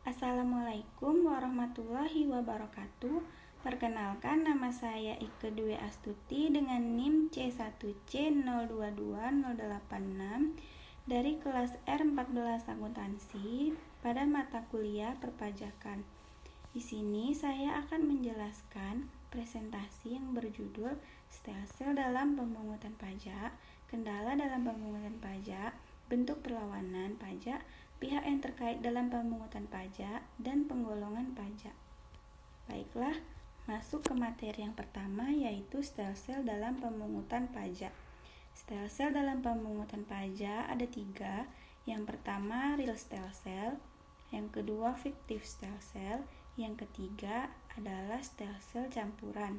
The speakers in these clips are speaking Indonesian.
Assalamualaikum warahmatullahi wabarakatuh. Perkenalkan, nama saya Ike Dwi Astuti dengan NIM C1C022086 dari kelas R14 akuntansi pada mata kuliah perpajakan. Di sini saya akan menjelaskan presentasi yang berjudul Stelsel dalam pemungutan pajak, kendala dalam pemungutan pajak, bentuk perlawanan pajak, pihak yang terkait dalam pemungutan pajak, dan penggolongan pajak. Baiklah, masuk ke materi yang pertama, yaitu stelsel dalam pemungutan pajak. Stelsel dalam pemungutan pajak ada 3. Yang pertama, real stelsel. Yang kedua, fiktif stelsel. Yang ketiga adalah stelsel campuran.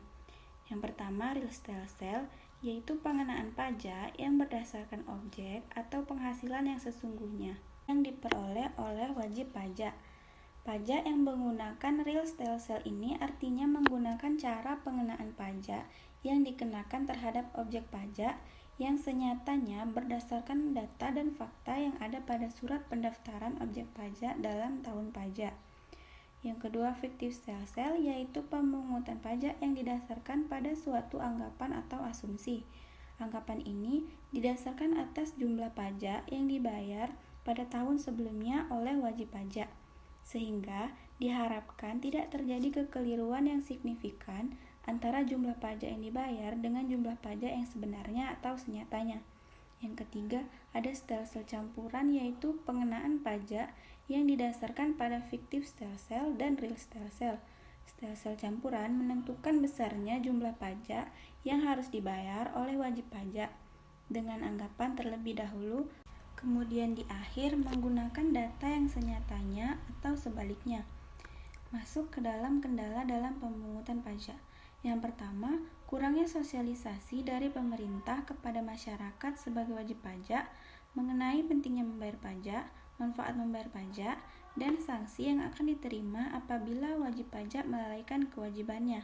Yang pertama, real stelsel, yaitu pengenaan pajak yang berdasarkan objek atau penghasilan yang sesungguhnya yang diperoleh oleh wajib pajak. Pajak yang menggunakan real stelsel ini artinya menggunakan cara pengenaan pajak yang dikenakan terhadap objek pajak yang senyatanya berdasarkan data dan fakta yang ada pada surat pendaftaran objek pajak dalam tahun pajak. Yang kedua, fiktif stelsel, yaitu pemungutan pajak yang didasarkan pada suatu anggapan atau asumsi. Anggapan ini didasarkan atas jumlah pajak yang dibayar pada tahun sebelumnya oleh wajib pajak, sehingga diharapkan tidak terjadi kekeliruan yang signifikan antara jumlah pajak yang dibayar dengan jumlah pajak yang sebenarnya atau senyatanya. Yang ketiga, ada stelsel campuran, yaitu pengenaan pajak yang didasarkan pada fiktif stelsel dan real stelsel. Stelsel campuran menentukan besarnya jumlah pajak yang harus dibayar oleh wajib pajak dengan anggapan terlebih dahulu, kemudian di akhir menggunakan data yang senyatanya atau sebaliknya. Masuk ke dalam kendala dalam pemungutan pajak. Yang pertama, kurangnya sosialisasi dari pemerintah kepada masyarakat sebagai wajib pajak mengenai pentingnya membayar pajak, manfaat membayar pajak, dan sanksi yang akan diterima apabila wajib pajak melalaikan kewajibannya.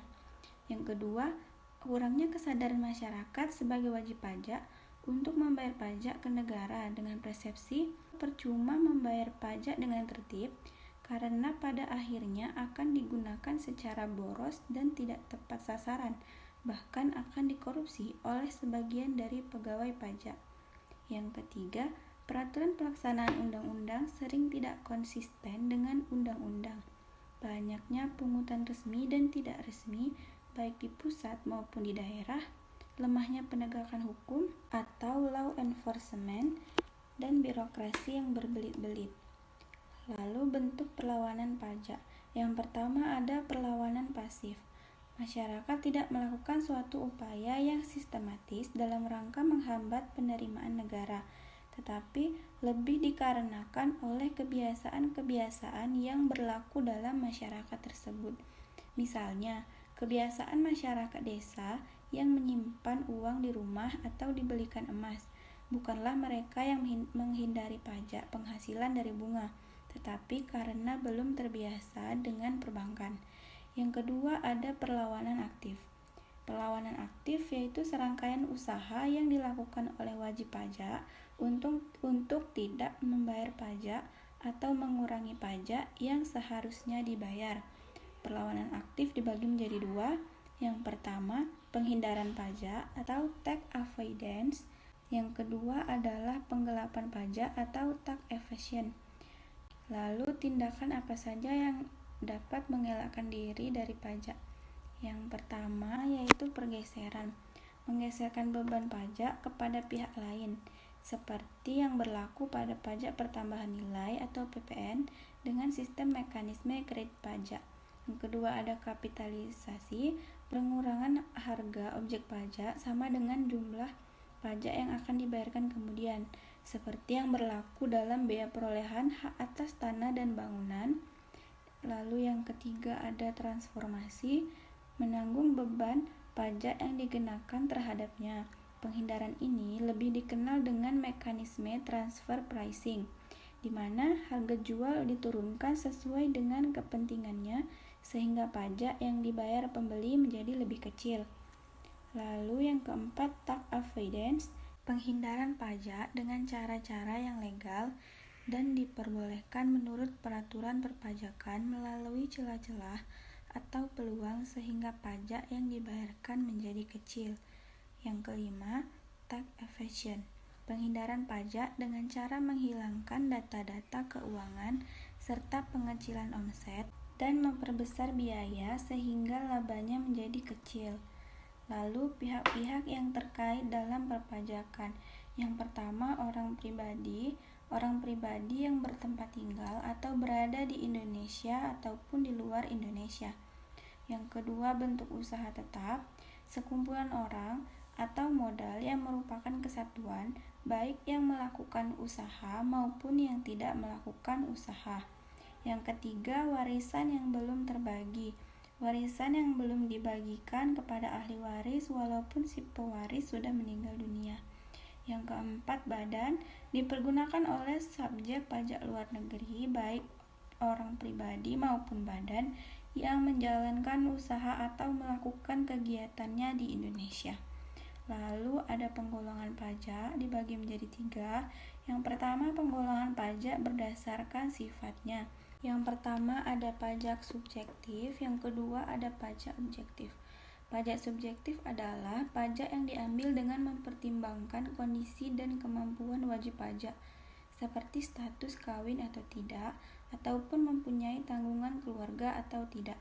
Yang kedua, kurangnya kesadaran masyarakat sebagai wajib pajak untuk membayar pajak ke negara dengan persepsi percuma membayar pajak dengan tertib karena pada akhirnya akan digunakan secara boros dan tidak tepat sasaran, bahkan akan dikorupsi oleh sebagian dari pegawai pajak. Yang ketiga, peraturan pelaksanaan undang-undang sering tidak konsisten dengan undang-undang. Banyaknya pungutan resmi dan tidak resmi, baik di pusat maupun di daerah, lemahnya penegakan hukum atau law enforcement, dan birokrasi yang berbelit-belit. Lalu bentuk perlawanan pajak. Yang pertama ada perlawanan pasif. Masyarakat tidak melakukan suatu upaya yang sistematis dalam rangka menghambat penerimaan negara, tetapi lebih dikarenakan oleh kebiasaan-kebiasaan yang berlaku dalam masyarakat tersebut. Misalnya, kebiasaan masyarakat desa yang menyimpan uang di rumah atau dibelikan emas. Bukanlah mereka yang menghindari pajak penghasilan dari bunga, tetapi karena belum terbiasa dengan perbankan. Yang kedua ada perlawanan aktif. Perlawanan aktif yaitu serangkaian usaha yang dilakukan oleh wajib pajak untuk tidak membayar pajak atau mengurangi pajak yang seharusnya dibayar. Perlawanan aktif dibagi menjadi 2. Yang pertama, penghindaran pajak atau tax avoidance. Yang kedua adalah penggelapan pajak atau tax evasion. Lalu tindakan apa saja yang dapat mengelakkan diri dari pajak? Yang pertama yaitu pergeseran, menggeserkan beban pajak kepada pihak lain, seperti yang berlaku pada pajak pertambahan nilai atau PPN dengan sistem mekanisme kredit pajak. Yang kedua ada kapitalisasi, pengurangan harga objek pajak sama dengan jumlah pajak yang akan dibayarkan kemudian, seperti yang berlaku dalam bea perolehan hak atas tanah dan bangunan. Lalu yang ketiga ada transformasi, menanggung beban pajak yang dikenakan terhadapnya. Penghindaran ini lebih dikenal dengan mekanisme transfer pricing, di mana harga jual diturunkan sesuai dengan kepentingannya sehingga pajak yang dibayar pembeli menjadi lebih kecil. Lalu yang keempat tax avoidance, penghindaran pajak dengan cara-cara yang legal, dan diperbolehkan menurut peraturan perpajakan melalui celah-celah atau peluang sehingga pajak yang dibayarkan menjadi kecil. Yang kelima, tax evasion, penghindaran pajak dengan cara menghilangkan data-data keuangan serta pengecilan omset dan memperbesar biaya sehingga labanya menjadi kecil. Lalu pihak-pihak yang terkait dalam perpajakan. Yang pertama, orang pribadi yang bertempat tinggal atau berada di Indonesia ataupun di luar Indonesia. Yang kedua, bentuk usaha tetap, sekumpulan orang atau modal yang merupakan kesatuan, baik yang melakukan usaha maupun yang tidak melakukan usaha. Yang ketiga, warisan yang belum terbagi, warisan yang belum dibagikan kepada ahli waris walaupun si pewaris sudah meninggal dunia. Yang keempat, badan dipergunakan oleh subjek pajak luar negeri, baik orang pribadi maupun badan yang menjalankan usaha atau melakukan kegiatannya di Indonesia. Lalu ada penggolongan pajak dibagi menjadi 3. Yang pertama, penggolongan pajak berdasarkan sifatnya. Yang pertama ada pajak subjektif, yang kedua ada pajak objektif. Pajak subjektif adalah pajak yang diambil dengan mempertimbangkan kondisi dan kemampuan wajib pajak, seperti status kawin atau tidak, ataupun mempunyai tanggungan keluarga atau tidak.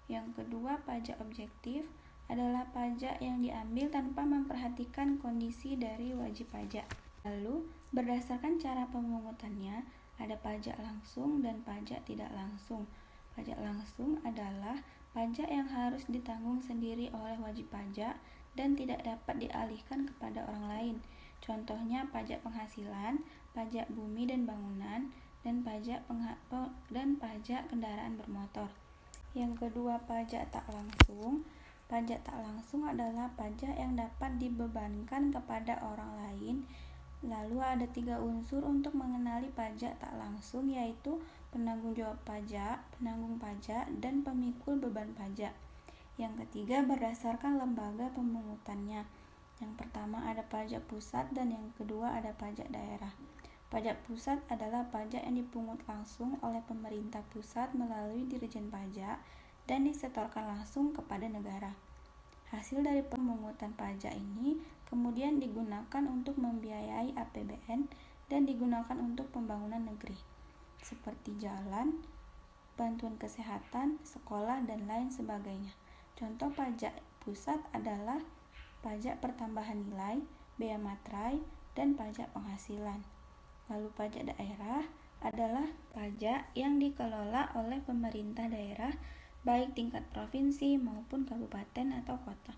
Yang kedua, pajak objektif adalah pajak yang diambil tanpa memperhatikan kondisi dari wajib pajak. Lalu, berdasarkan cara pemungutannya, ada pajak langsung dan pajak tidak langsung. Pajak langsung adalah pajak yang harus ditanggung sendiri oleh wajib pajak dan tidak dapat dialihkan kepada orang lain. Contohnya pajak penghasilan, pajak bumi dan bangunan, dan pajak kendaraan bermotor. Yang kedua, pajak tak langsung. Pajak tak langsung adalah pajak yang dapat dibebankan kepada orang lain. Lalu ada 3 unsur untuk mengenali pajak tak langsung, yaitu penanggung jawab pajak, penanggung pajak, dan pemikul beban pajak. Yang ketiga, berdasarkan lembaga pemungutannya. Yang pertama ada pajak pusat dan yang kedua ada pajak daerah. Pajak pusat adalah pajak yang dipungut langsung oleh pemerintah pusat melalui Dirjen Pajak dan disetorkan langsung kepada negara. Hasil dari pemungutan pajak ini kemudian digunakan untuk membiayai APBN dan digunakan untuk pembangunan negeri, seperti jalan, bantuan kesehatan, sekolah, dan lain sebagainya. Contoh pajak pusat adalah pajak pertambahan nilai, bea materai, dan pajak penghasilan. Lalu pajak daerah adalah pajak yang dikelola oleh pemerintah daerah, baik tingkat provinsi maupun kabupaten atau kota.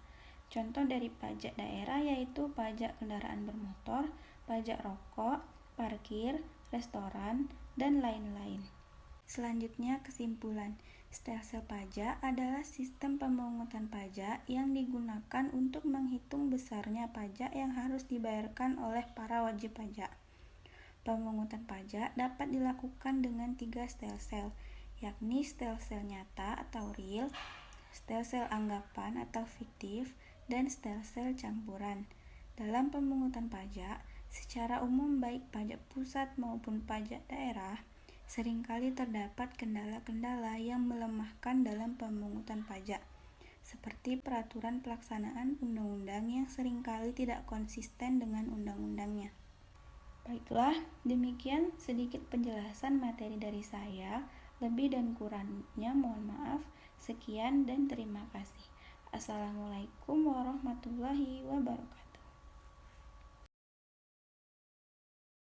Contoh dari pajak daerah yaitu pajak kendaraan bermotor, pajak rokok, parkir, restoran, dan lain-lain. Selanjutnya, kesimpulan. Stelsel pajak adalah sistem pemungutan pajak yang digunakan untuk menghitung besarnya pajak yang harus dibayarkan oleh para wajib pajak. Pemungutan pajak dapat dilakukan dengan 3 stelsel, yakni stelsel nyata atau real, stelsel anggapan atau fiktif, dan stelsel campuran. Dalam pemungutan pajak, secara umum baik pajak pusat maupun pajak daerah, seringkali terdapat kendala-kendala yang melemahkan dalam pemungutan pajak, seperti peraturan pelaksanaan undang-undang yang seringkali tidak konsisten dengan undang-undangnya. Baiklah, demikian sedikit penjelasan materi dari saya. Lebih dan kurangnya mohon maaf. Sekian dan terima kasih. Assalamualaikum warahmatullahi wabarakatuh.